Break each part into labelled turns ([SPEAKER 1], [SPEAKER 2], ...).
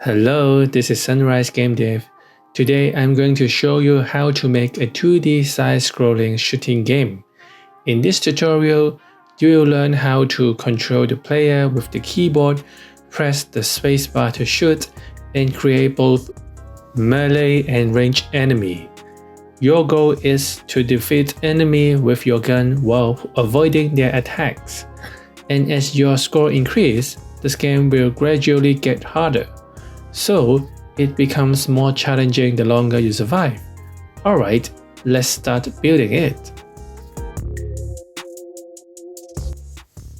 [SPEAKER 1] Hello, this is SunriseGameDev. Today I'm going to show you how to make a 2D side-scrolling shooting game. In this tutorial, you will learn how to control the player with the keyboard, press the spacebar to shoot, and create both melee and ranged enemy. Your goal is to defeat enemy with your gun while avoiding their attacks. And as your score increases, this game will gradually get harder. So, it becomes more challenging the longer you survive. Alright, let's start building it.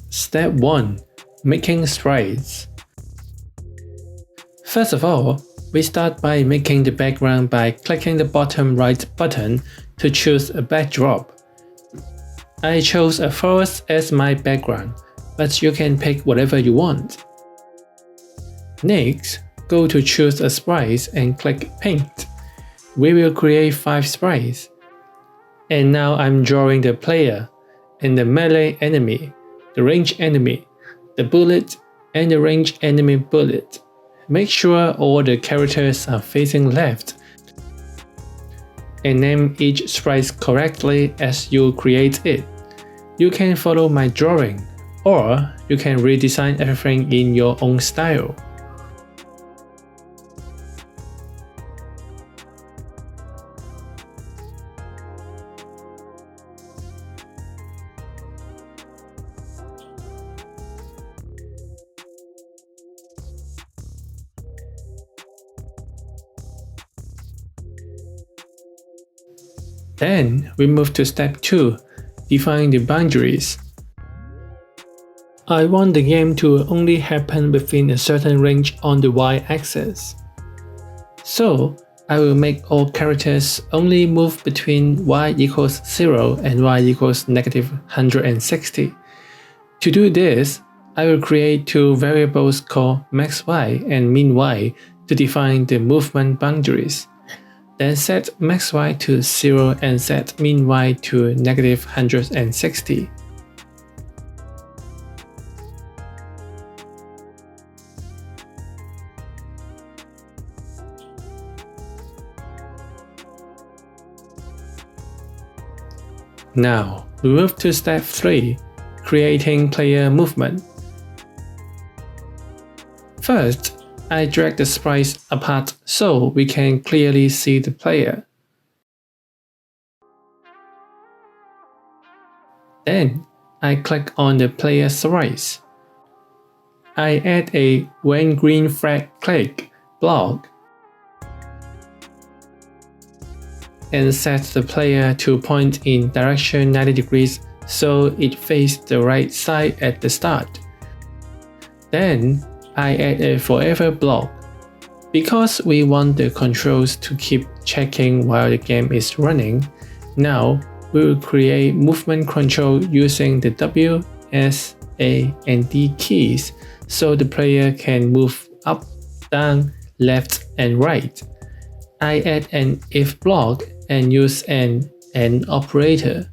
[SPEAKER 1] Step 1. Making sprites. First of all, we start by making the background by clicking the bottom right button to choose a backdrop. I chose a forest as my background, but you can pick whatever you want. Next, go to choose a sprite and click paint. We will create 5 sprites. And now I'm drawing the player, and the melee enemy, the ranged enemy, the bullet, and the ranged enemy bullet. Make sure all the characters are facing left. And name each sprite correctly as you create it. You can follow my drawing, or you can redesign everything in your own style. Then we move to step 2, define the boundaries. I want the game to only happen within a certain range on the y-axis. So, I will make all characters only move between y equals 0 and y equals negative 160. To do this, I will create 2 variables called maxy and miny to define the movement boundaries. Then set maxy to 0 and set miny to negative 160. Now, we move to step 3, creating player movement. First, I drag the sprites apart so we can clearly see the player. Then, I click on the player sprite. I add a when green flag click block and set the player to point in direction 90 degrees so it faces the right side at the start. Then, I add a forever block. Because we want the controls to keep checking while the game is running, now we will create movement control using the W, S, A, and D keys so the player can move up, down, left, and right. I add an if block and use an AND operator.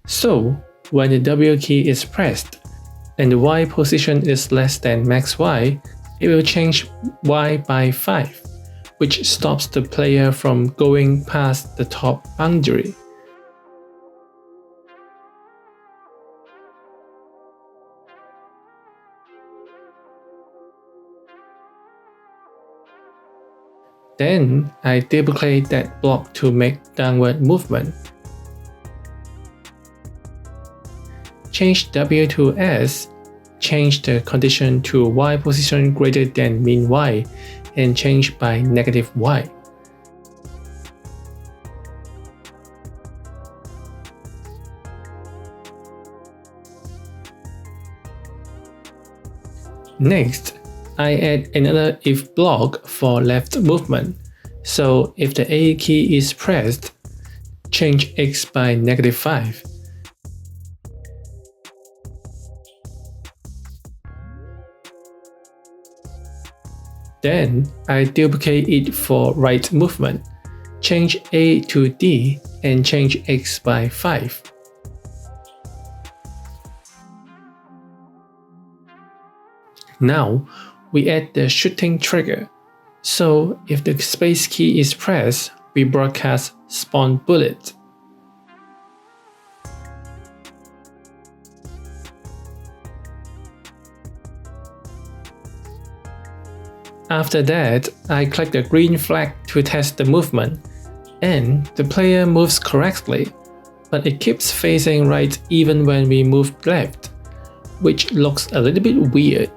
[SPEAKER 1] So, when the W key is pressed, and the Y position is less than max Y, it will change Y by 5, which stops the player from going past the top boundary. Then I duplicate that block to make downward movement. Change W to S, change the condition to Y position greater than min Y, and change by negative Y. Next, I add another if block for left movement, so if the A key is pressed, change X by negative 5. Then, I duplicate it for right movement, change A to D, and change X by 5. Now, we add the shooting trigger. So, if the space key is pressed, we broadcast spawn bullet. After that, I click the green flag to test the movement, and the player moves correctly, but it keeps facing right even when we move left, which looks a little bit weird.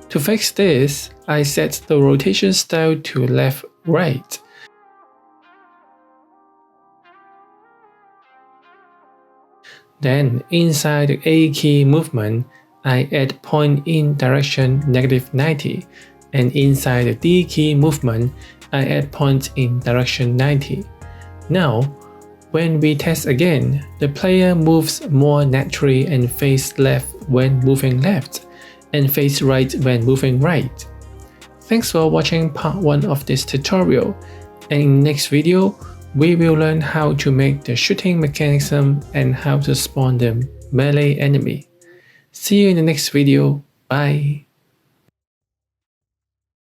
[SPEAKER 1] To fix this, I set the rotation style to left-right. Then, inside the A key movement, I add point in direction -90, and inside the D key movement, I add point in direction 90. Now, when we test again, the player moves more naturally and face left when moving left, and face right when moving right. Thanks for watching part 1 of this tutorial, and in the next video, we will learn how to make the shooting mechanism and how to spawn the melee enemy. See you in the next video. Bye.